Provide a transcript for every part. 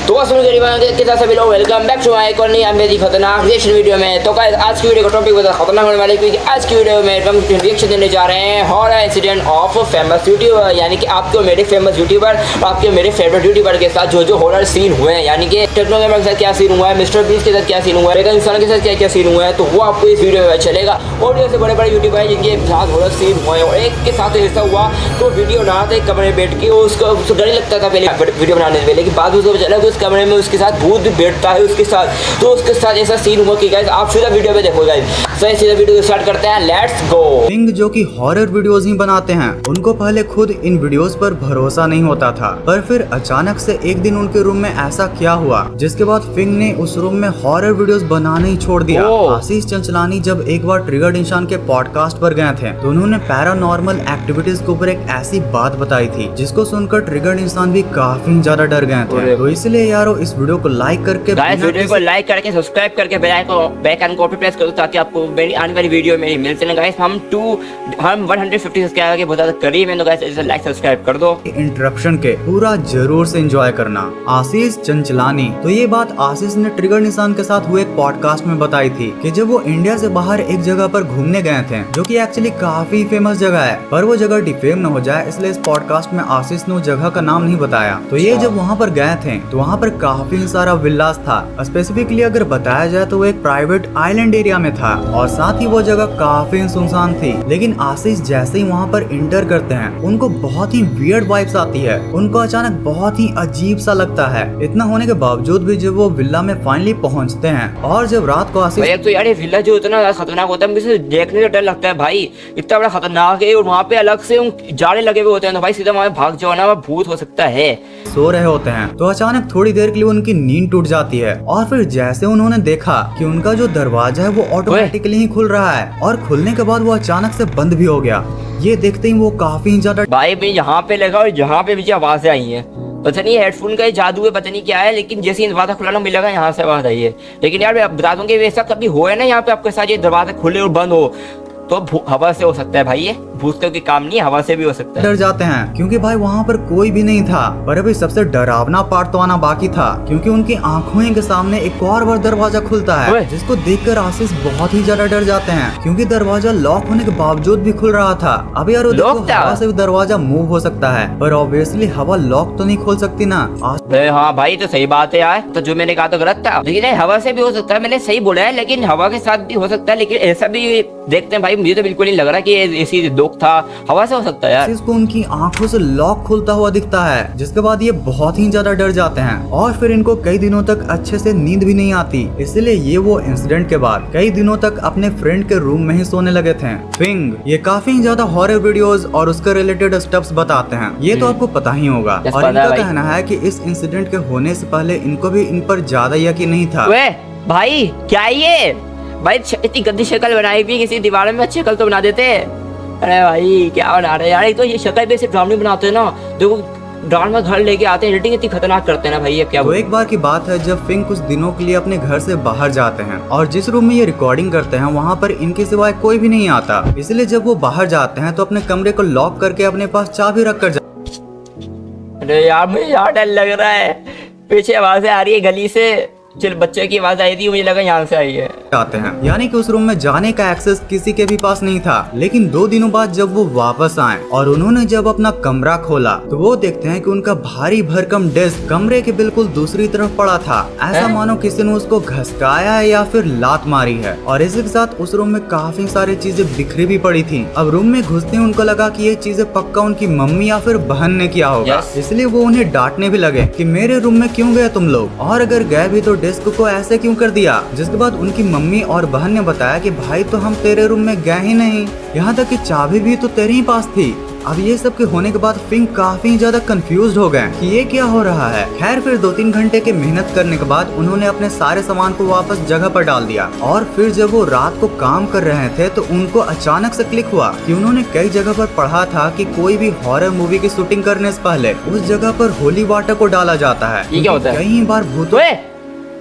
तो के साथ सभी लोग वेलकम बैक टू माय एक और नई मेरी खतरनाक रिएक्शन वीडियो में। तो गाइस आज की वीडियो का टॉपिक बहुत खतरनाक होने वाला है, क्योंकि आज की वीडियो में हम रिएक्शन देने जा रहे हैं horror incident of famous YouTuber, यानी कि आपके मेरे फेमस यूट्यूबर और आपके मेरे फेवरेट यूट्यूबर के साथ जो हॉरर सीन हुए हैं, यानी कि टेक्नो गेमर के साथ क्या सीन हुआ है, मिस्टर बीस्ट के साथ क्या सीन हुआ है, एक इंसान के साथ क्या क्या सीन हुआ है, तो वो आपको इस वीडियो में चलेगा। ऑडियो से बड़े बड़े यूट्यूबर हैं जिनके साथ हॉरर सीन हुए और एक के साथ ऐसा हुआ तो वीडियो बनाते कमरे में बैठ के उसको डर ही लगता था पहले वीडियो बनाने से, लेकिन बाद में उसको चला कि उस कमरे में उसके साथ भूत बैठता है उसके साथ, तो उसके साथ ऐसा सीन हुआ कि गाइस आप सीधा वीडियो पे देखो गाइस। सही सीधा वीडियो स्टार्ट करते हैं, लेट्स गो। फिंग जो कि हॉरर वीडियोस ही बनाते हैं, उनको पहले खुद इन वीडियोस पर भरोसा नहीं होता था, पर फिर अचानक से एक दिन उनके रूम में ऐसा क्या हुआ जिसके बाद फिंग ने उस रूम में हॉरर वीडियोस बनाना ही छोड़ दिया। आशीष चंचलानी जब एक बार ट्रिगर्ड इंसान के पॉडकास्ट पर गए थे तो उन्होंने पैरानॉर्मल एक्टिविटीज के ऊपर एक ऐसी बात बताई थी जिसको सुनकर ट्रिगर्ड इंसान भी काफी ज्यादा डर गए थे। तो इसलिए यारो इस वीडियो को लाइक करके सब्सक्राइब करके बेल आइकन को प्रेस करो ताकि आपको मेरी आने वाली वीडियो में मिल सके। गाइस हम 150 सब्सक्राइबर के बहुत ज्यादा करीब हैं, तो गाइस इसे लाइक सब्सक्राइब कर दो। इंटरप्शन के पूरा जरूर से एंजॉय करना। आशीष चंचलानी, तो ये बात आशीष ने ट्रिगर्ड इंसान के साथ हुए एक पॉडकास्ट में बताई थी कि जब वो इंडिया से बाहर एक जगह पर घूमने गए थे जो कि एक्चुअली काफी फेमस जगह है, पर वो जगह डिफेम न हो जाए इसलिए इस पॉडकास्ट में आशीष ने उस जगह का नाम नहीं बताया। तो ये जब वहाँ पर गए थे तो वहाँ पर काफी सारा विलास था। स्पेसिफिकली अगर बताया जाए तो वो एक प्राइवेट आइलैंड एरिया में था और साथ ही वो जगह काफी सुनसान थी। लेकिन आशीष जैसे ही वहाँ पर इंटर करते हैं उनको बहुत ही वियर्ड वाइब्स आती है, उनको अचानक बहुत ही अजीब सा लगता है। इतना होने के बावजूद भी जब वो विला में फाइनली पहुँचते हैं और जब रात को आशीष तो यार ये विला जो इतना खतरनाक होता है मुझे देखने से डर लगता है भाई, इतना बड़ा खतरनाक है और वहाँ पे अलग से जाले लगे हुए होते हैं, तो भाई सीधा वहाँ भाग जाओ ना, वहाँ भूत हो सकता है। सो रहे होते हैं तो अचानक थोड़ी देर के लिए उनकी नींद टूट जाती है और फिर जैसे उन्होंने देखा कि उनका जो दरवाजा है वो ऑटोमेटिकली ही खुल रहा है और खुलने के बाद वो अचानक से बंद भी हो गया। ये देखते ही वो काफी ज्यादा भाई भी यहाँ पे लगा और यहाँ पे मुझे आवाजें आई है, पता नहीं हेडफोन का जादू है, पता नहीं क्या है, लेकिन जैसे ही दरवाजा खुला ना मुझे लगा यहाँ से आवाज आई है। लेकिन यार मैं बता दूं कि ऐसा कभी हुआ है ना यहाँ पे आपके साथ ये दरवाजा खुले और बंद हो तो हवा से हो सकता है भाई, ये भूत का कोई काम नहीं, हवा से भी हो सकता है। डर जाते हैं क्योंकि भाई वहाँ पर कोई भी नहीं था। पर अभी सबसे डरावना पार्ट तो आना बाकी था, क्योंकि उनकी आंखों के सामने एक और बार दरवाजा खुलता है जिसको देखकर आशीष बहुत ही ज्यादा डर जाते हैं, क्योंकि दरवाजा लॉक होने के बावजूद भी खुल रहा था। अब यार हवा से भी दरवाजा मूव हो सकता है, पर ऑब्वियसली हवा लॉक तो नहीं खोल सकती ना। हाँ भाई तो सही बात है यार, तो जो मैंने कहा तो गलत था, लेकिन हवा से भी हो सकता है, मैंने सही बोला है, लेकिन हवा के साथ भी हो सकता है, लेकिन ऐसा भी देखते हैं भाई, मुझे तो बिल्कुल नहीं लग रहा कि ऐसी दुख था, हवा से हो सकता है यार। इसको उनकी आंखों से लॉक खुलता हुआ दिखता है, जिसके बाद ये बहुत ही ज्यादा डर जाते हैं और फिर इनको कई दिनों तक अच्छे से नींद भी नहीं आती। इसलिए ये वो इंसिडेंट के बाद कई दिनों तक अपने फ्रेंड के रूम में ही सोने लगे थे। फिंग ये काफी ज्यादा हॉरर वीडियोस और उसके रिलेटेड स्टेप्स बताते हैं, ये तो आपको पता ही होगा। और इनका कहना है कि इस इंसिडेंट के होने से पहले इनको भी इन पर ज्यादा यकीन नहीं था। भाई क्या ये भाई, इतनी गंदी शक्ल बनाई हुई, किसी दीवार में अच्छी शक्ल तो बना देते। अरे भाई क्या बना रहे यार, तो ये शक्ल भी सिर्फ ड्रामे बनाते हैं ना, देखो ड्रामा घर लेके आते हैं, एडिटिंग इतनी खतरनाक करते हैं ना भाई, ये क्या। तो एक बार की बात है जब फिंग कुछ दिनों के लिए अपने घर से बाहर जाते हैं और जिस रूम में ये रिकॉर्डिंग करते हैं वहाँ पर इनके सिवाय कोई भी नहीं आता। इसलिए जब वो बाहर जाते हैं तो अपने कमरे को लॉक करके अपने पास चाबी रख कर अरे यार मुझे यार डर लग रहा है, पीछे आवाजें आ रही है गली से, चल बच्चे की आवाज आई थी, मुझे लगा यहाँ से आई है। आते हैं यानी कि उस रूम में जाने का एक्सेस किसी के भी पास नहीं था। लेकिन 2 दिनों बाद जब वो वापस आए और उन्होंने जब अपना कमरा खोला तो वो देखते हैं कि उनका भारी भरकम डेस्क कमरे के बिल्कुल दूसरी तरफ पड़ा था, ऐसा मानो किसी ने उसको घसकाया है या फिर लात मारी है। और इसी के साथ उस रूम में काफी सारी चीजें बिखरी भी पड़ी थी। अब रूम में घुसते ही उनको लगा कि ये चीजें पक्का उनकी मम्मी या फिर बहन ने किया होगा, इसलिए वो उन्हें डांटने भी लगे कि मेरे रूम में क्यों गए तुम लोग, और अगर गए भी तो डेस्क को ऐसे क्यों कर दिया। जिसके बाद उनकी मम्मी और बहन ने बताया कि भाई तो हम तेरे रूम में गए ही नहीं, यहाँ तक कि चाबी भी तो तेरे ही पास थी। अब ये सब के होने के बाद फिंग काफी ज्यादा कंफ्यूज हो गए कि ये क्या हो रहा है। खैर फिर 2-3 घंटे के मेहनत करने के बाद उन्होंने अपने सारे सामान को वापस जगह पर डाल दिया और फिर जब वो रात को काम कर रहे थे तो उनको अचानक से क्लिक हुआ कि उन्होंने कई जगह पर पढ़ा था कि कोई भी हॉरर मूवी की शूटिंग करने से पहले उस जगह पर होली वाटर को डाला जाता है। ये क्या होता है? कई बार भूत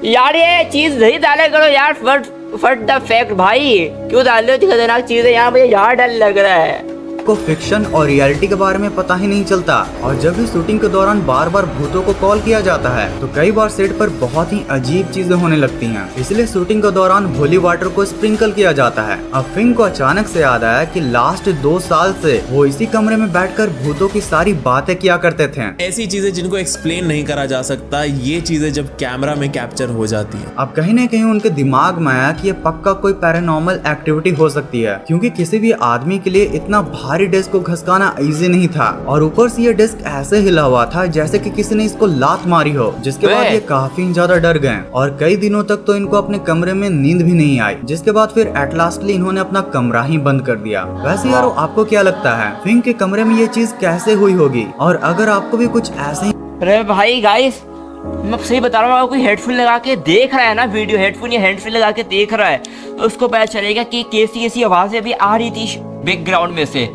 यार ये चीज नहीं डाले करो यार, फट द फैक्ट भाई, क्यों डाल रहे हो खतरनाक चीजें यहाँ, मुझे यार डर लग रहा है। को फिक्शन और रियलिटी के बारे में पता ही नहीं चलता। और जब भी शूटिंग के दौरान बार बार भूतों को कॉल किया जाता है तो कई बार सेट पर बहुत ही अजीब चीजें होने लगती हैं। इसलिए शूटिंग के दौरान होली वाटर को स्प्रिंकल किया जाता है। अब फिंग को अचानक से याद आया कि लास्ट 2 साल से वो इसी कमरे में बैठकर भूतों की सारी बातें किया करते थे। ऐसी चीजें जिनको एक्सप्लेन नहीं करा जा सकता, ये चीजें जब कैमरा में कैप्चर हो जाती है। अब कहीं न कहीं उनके दिमाग में आया कि ये पक्का कोई पैरानॉर्मल एक्टिविटी हो सकती है, क्योंकि किसी भी आदमी के लिए इतना भारी डिस्क को घसकाना इजी नहीं था। और ऊपर से ये डिस्क ऐसे हिला हुआ था जैसे कि किसी ने इसको लात मारी हो, जिसके बाद ये काफी ज्यादा डर गए और कई दिनों तक तो इनको अपने कमरे में नींद भी नहीं आई। जिसके बाद फिर एट लास्टली इन्होंने अपना कमरा ही बंद कर दिया। वैसे यारो, आपको क्या लगता है फिंग के कमरे में ये चीज कैसे हुई होगी? और अगर आपको भी कुछ ऐसे ही अरे भाई गाइस, मैं सही बता रहा हूँ, अगर कोई हेडफोन लगा के देख रहा है ना, वीडियो हेडफोन या हैंडफ्री लगा के देख रहा है तो उसको पता चलेगा कि कैसी आवाजें भी आ रही थी बैकग्राउंड में से।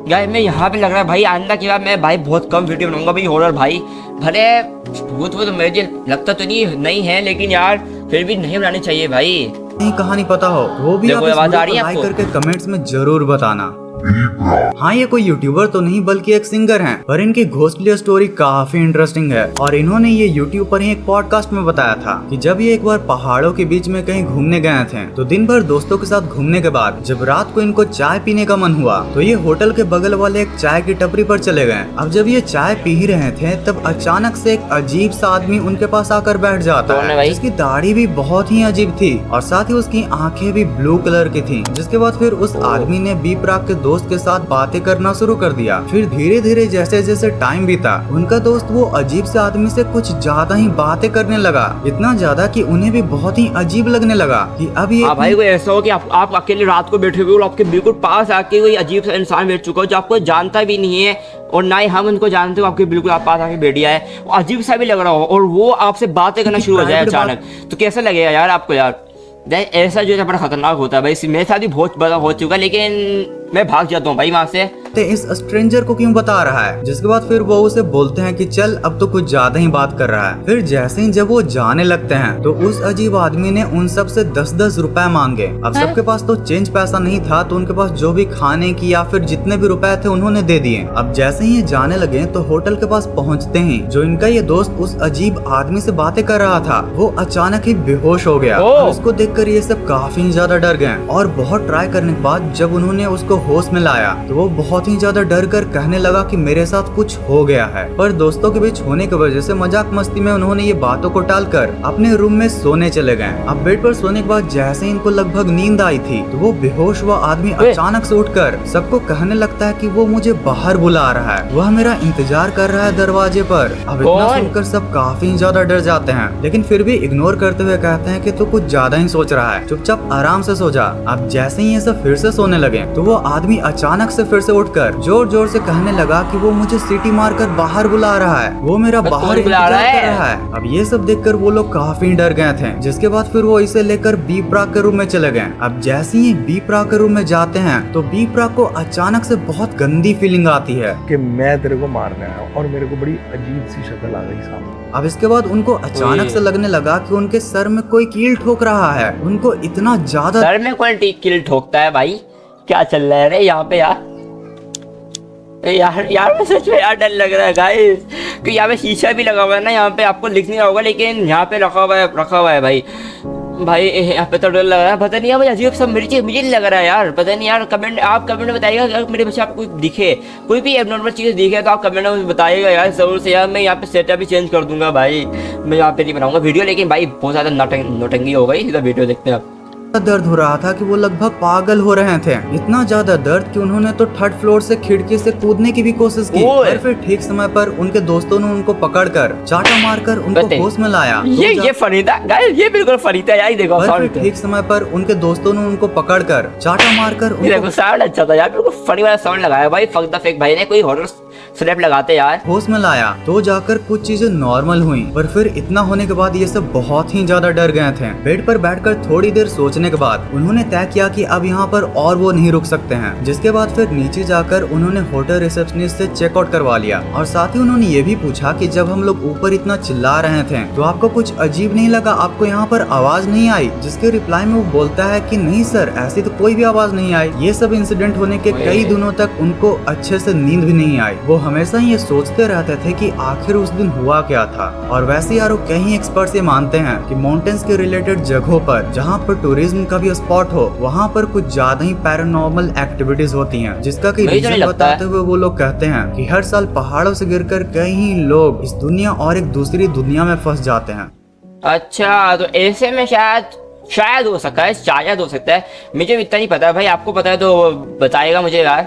गाइस मैं यहाँ पे लग रहा है भाई, आइंदा की बार मैं भाई बहुत कम वीडियो बनाऊंगा भाई हॉरर। भाई भले भूत तो मुझे लगता तो नहीं है, लेकिन यार फिर भी नहीं बनानी चाहिए भाई। कहानी पता हो वो भी आप आवाज आ रही है लाइक करके कमेंट्स में जरूर बताना। हाँ, ये कोई यूट्यूबर तो नहीं बल्कि एक सिंगर हैं, पर इनकी घोस्टली स्टोरी काफी इंटरेस्टिंग है। और इन्होंने ये यूट्यूब पर ही एक पॉडकास्ट में बताया था कि जब ये एक बार पहाड़ों के बीच में कहीं घूमने गए थे तो दिन भर दोस्तों के साथ घूमने के बाद जब रात को इनको चाय पीने का मन हुआ तो ये होटल के बगल वाले एक चाय की टपरी पर चले गए। अब जब ये चाय पी ही रहे थे तब अचानक से एक अजीब सा आदमी उनके पास आकर बैठ जाता है, जिसकी दाढ़ी भी बहुत ही अजीब थी और साथ ही उसकी आंखें भी ब्लू कलर की थी। जिसके बाद फिर उस आदमी ने बी प्राक के दोस्त के साथ बातें करना शुरू कर दिया। फिर धीरे धीरे जैसे जैसे टाइम बीता उनका दोस्त वो अजीब से आदमी से कुछ ज्यादा ही बातें करने लगा, इतना ज्यादा कि उन्हें भी बहुत ही अजीब लगने लगा कि अब ये भाई कोई ऐसा हो कि आप अकेले रात को बैठे हुए और आपके बिल्कुल पास आके कोई अजीब सा इंसान बैठ चुका हो जो आपको जानता भी नहीं है और ना ही हम उनको जानते हो, आपके बिल्कुल आप पास आके बैठ गया है, वो अजीब सा भी लग रहा हो और वो आपसे बातें करना शुरू हो जाए अचानक, तो कैसा लगेगा यार आपको? यार ऐसा जो है बड़ा खतरनाक होता है भाई। मेरे साथ भी बहुत बड़ा हो चुका है, लेकिन मैं भाग जाता हूँ भाई वहाँ से। इस स्ट्रेंजर को क्यों बता रहा है? जिसके बाद फिर वो उसे बोलते हैं कि चल अब तो कुछ ज्यादा ही बात कर रहा है। फिर जैसे ही जब वो जाने लगते हैं तो उस अजीब आदमी ने उन सब से 10-10 रुपए मांगे। अब सबके पास तो चेंज पैसा नहीं था तो उनके पास जो भी खाने की या फिर जितने भी रुपए थे उन्होंने दे दिए। अब जैसे ही ये जाने लगे तो होटल के पास पहुँचते ही जो इनका ये दोस्त उस अजीब आदमी से बातें कर रहा था वो अचानक ही बेहोश हो गया। उसको देखकर ये सब काफी ज्यादा डर गए और बहुत ट्राई करने के बाद जब उन्होंने उसको होश में लाया तो वो बहुत ही ज्यादा डर कर कहने लगा कि मेरे साथ कुछ हो गया है। पर दोस्तों के बीच होने की वजह से मजाक मस्ती में उन्होंने ये बातों को टालकर अपने रूम में सोने चले गए। अब बेड पर सोने के बाद जैसे ही इनको लगभग नींद आई थी तो वो बेहोश हुआ आदमी अचानक से उठकर सबको कहने लगता है कि वो मुझे बाहर बुला रहा है, वह मेरा इंतजार कर रहा है दरवाजे पर। अब इतना सुनकर सब काफी ज्यादा डर जाते हैं, लेकिन फिर भी इग्नोर करते हुए कहते हैं कि तू कुछ ज्यादा ही सोच रहा है, चुपचाप आराम से सो जा। अब जैसे ही ये सब फिर से सोने लगे तो वो आदमी अचानक से फिर से उठकर जोर जोर से कहने लगा कि वो मुझे सीटी मारकर बाहर बुला रहा है, वो मेरा बाहर इंतजार कर रहा है। अब ये सब देखकर वो लोग काफी डर गए थे। जिसके बाद फिर वो इसे लेकर बी प्राक के रूम में चले गए। अब जैसे ही बी प्राक के रूम में जाते हैं तो बी प्राक को अचानक से बहुत गंदी फीलिंग आती है कि मैं तेरे को मारने आया हूँ और मेरे को बड़ी अजीब सी शक्ल आ गई सामने। अब इसके बाद उनको अचानक से लगने लगा कि उनके सर में कोई कील ठोक रहा है। उनको इतना ज्यादा सर में कोई कील ठोकता है भाई? क्या चल रहा है रे यहाँ पे यार मैं सच में यार डर लग रहा है गाइस, कि यहाँ पे शीशा भी लगा हुआ है ना, यहाँ पे आपको लिख नहीं रहा होगा लेकिन यहाँ पे रखा हुआ है भाई यहाँ पे तो डर लग रहा है। पता नहीं यार मुझे अजीब सब मुझे नहीं लग रहा है यार, पता नहीं यार। आप कमेंट में बताइएगा अगर मेरे बच्चे आपको कुछ दिखे, कोई भी एबनॉर्मल चीज़ दिखे तो आप कमेंट में बताइएगा यार जरूर से। यार मैं यहाँ पे सेटअप भी चेंज कर दूंगा भाई, मैं यहाँ पे नहीं बनाऊंगा वीडियो, लेकिन भाई बहुत ज़्यादा नौटंकी हो गई। सीधा वीडियो देखते हैं आप। दर्द हो रहा था कि वो लगभग पागल हो रहे थे, इतना ज्यादा दर्द कि उन्होंने तो 3rd फ्लोर से खिड़की से कूदने की भी कोशिश की। और फिर ठीक समय पर उनके दोस्तों ने उनको पकड़कर चाटा मारकर उनको होश में लाया। ये फनी था गाइस, ये बिल्कुल फनी था यार। देखो फिर ठीक समय पर उनके दोस्तों ने उनको पकड़कर चाटा मारकर देखो साउंड अच्छा था यार, बिल्कुल फनी वाला साउंड लगाया भाई। फक द फेक भाई ने कोई हॉरर स्लैप लगाते यार। होश में लाया तो जाकर कुछ चीजें नॉर्मल हुई, पर फिर इतना होने के बाद ये सब बहुत ही ज्यादा डर गए थे। बेड पर बैठकर थोड़ी देर सोचने के बाद उन्होंने तय किया कि अब यहाँ पर और वो नहीं रुक सकते हैं। जिसके बाद फिर नीचे जाकर उन्होंने होटल रिसेप्शनिस्ट से चेकआउट करवा लिया और साथ ही उन्होंने ये भी पूछा कि जब हम लोग ऊपर इतना चिल्ला रहे थे तो आपको कुछ अजीब नहीं लगा, आपको यहाँ पर आवाज नहीं आई? जिसके रिप्लाई में वो बोलता है कि नहीं सर, ऐसी तो कोई भी आवाज नहीं आई। ये सब इंसिडेंट होने के कई दिनों तक उनको अच्छे से नींद भी नहीं आई। वो हमेशा ये सोचते रहते थे कि आखिर उस दिन हुआ क्या था। और वैसे यार कई एक्सपर्ट्स ये मानते हैं कि माउंटेन्स के रिलेटेड जगहों पर जहाँ पर टूरिज्म का भी स्पॉट हो वहाँ पर कुछ ज्यादा ही पैरानॉर्मल एक्टिविटीज होती हैं, जिसका कि रीजन बताते हुए वो लोग कहते हैं कि हर साल पहाड़ों से गिरकर कई लोग इस दुनिया और एक दूसरी दुनिया में फंस जाते हैं। अच्छा, तो ऐसे में शायद हो सकता है, शायद हो सकता है, मुझे इतना नहीं पता भाई। आपको पता है तो बताएगा मुझे यार।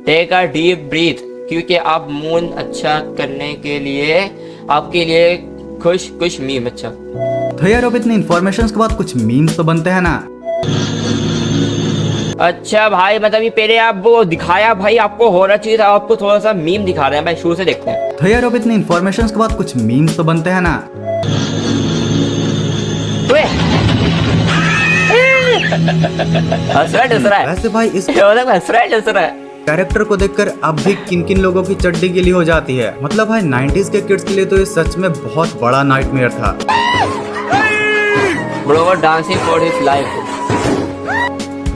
टेक अ डीप ब्रीथ, क्योंकि आप मून अच्छा करने के लिए आपके लिए कुछ मीम। अच्छा तो यार अब इतने इन्फॉर्मेशन के बाद कुछ मीम्स तो बनते हैं ना। अच्छा भाई, मतलब ये पहले आप वो दिखाया भाई, आपको हॉरर चीज, आपको थोड़ा सा मीम दिखा रहे हैं भाई, शुरू से देखते हैं। तो यार अब इतने इन्फॉर्मेशन के बाद कुछ मीम्स तो बनते हैं ना। हंस रहा है वैसे भाई इस हंस रहा है। कैरेक्टर को देखकर अब भी किन किन लोगों की चड्डी गीली हो जाती है। मतलब भाई 90s के किड्स के लिए तो ये सच में बहुत बड़ा नाइटमेयर था। Bro was dancing for his life.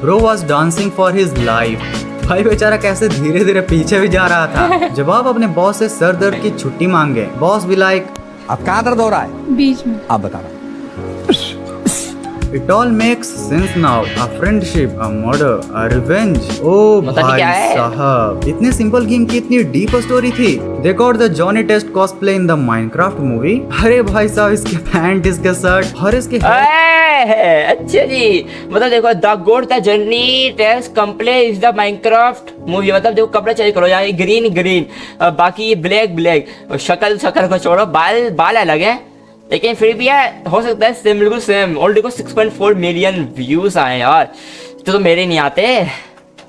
Bro was dancing for his life. भाई बेचारा कैसे धीरे धीरे पीछे भी जा रहा था। जब आप अपने बॉस से सर दर्द की छुट्टी मांगे, बॉस भी लाइक अब कहाँ दर्द हो रहा है? बीच में। आप बता रहा। It all makes sense now. A friendship, a murder, a revenge. ओ मतलब भाई क्या है? साहब, इतने सिंपल गेम की इतनी डीप स्टोरी थी। They got the Johnny Test cosplay in the Minecraft movie. अरे भाई साहब, इसके पैंट, इसके शर्ट और इसके अच्छा जी, मतलब देखो the god the journey test complete is the Minecraft movie. मतलब देखो कपड़े चेंज करो, यहाँ ग्रीन बाकी ब्लैक शक्ल को छोड़ो, बाल अलग है, लेकिन फिर भी यार हो सकता है सेम, बिल्कुल सेम। और देखो 6.4 मिलियन व्यूज आए यार, तो मेरे नहीं आते।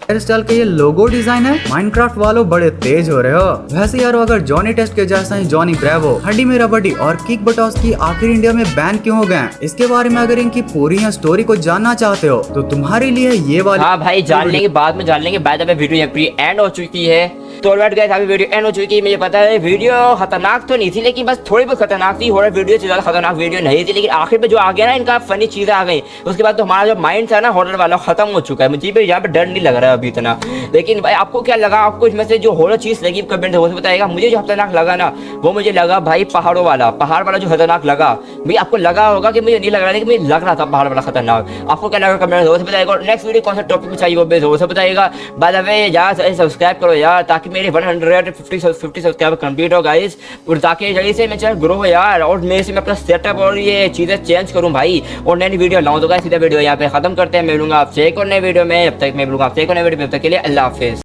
हेयर स्टाइल का ये लोगो डिजाइन है। माइनक्राफ्ट वालों बड़े तेज हो रहे हो। वैसे यार अगर जॉनी टेस्ट के जैसा ही जॉनी ब्रेवो, हड्डी मेरा बडी और किक बटॉस्की आखिर इंडिया में बैन क्यों हो गए, इसके बारे में अगर इनकी पूरी स्टोरी को जानना चाहते हो तो तुम्हारे लिए ये वाली। हाँ भाई, जान लेंगे बाद में, जान लेंगे। बाद में वीडियो यहाँ पे एंड हो चुकी है। तो ऑलराइट गाइस, अभी वीडियो एंड हो चुकी है। मुझे पता है वीडियो खतरनाक तो नहीं थी, लेकिन बस थोड़ी बहुत खतरनाक थी। हॉरर वीडियो से ज्यादा खतरनाक वीडियो नहीं थी, लेकिन आखिर में जो आ गया ना, इनका फनी चीजें आ गई, उसके बाद तो हमारा जो माइंड था ना हॉरर वाला खत्म हो चुका है। मुझे भी यहाँ पे डर नहीं लग रहा है अभी इतना। लेकिन भाई आपको क्या लगा, आपको इसमें से जो हॉरर चीज लगी कमेंट से वो बताएगा। मुझे जो खतरनाक लगा ना, वो मुझे लगा भाई पहाड़ वाला जो खतरनाक लगा। भाई आपको लगा होगा कि मुझे नहीं लग रहा, लेकिन मुझे लग रहा था पहाड़ वाला खतरनाक। आपको क्या लगा कमेंट से बताएगा। नेक्स्ट वीडियो कौन सा टॉपिक में चाहिए वो सब बताएगा। बाय द वे यार सब्सक्राइब करो यार, ताकि मेरे 150 सब्सक्राइबर कंप्लीट हो गाइस, और ताकि जल्दी से मैं चैनल ग्रो हो यार, और मेरे से मैं अपना सेटअप और ये चीजें चेंज करूं भाई, और नई वीडियो लाऊं। तो गाइस सीधा वीडियो यहाँ पे खत्म करते हैं। मैं मिलूंगा आपसे एक और नए वीडियो में, जब तक मैं मिलूंगा आपसे एक और नए वीडियो में, तब तक के लिए अल्लाह हाफिज।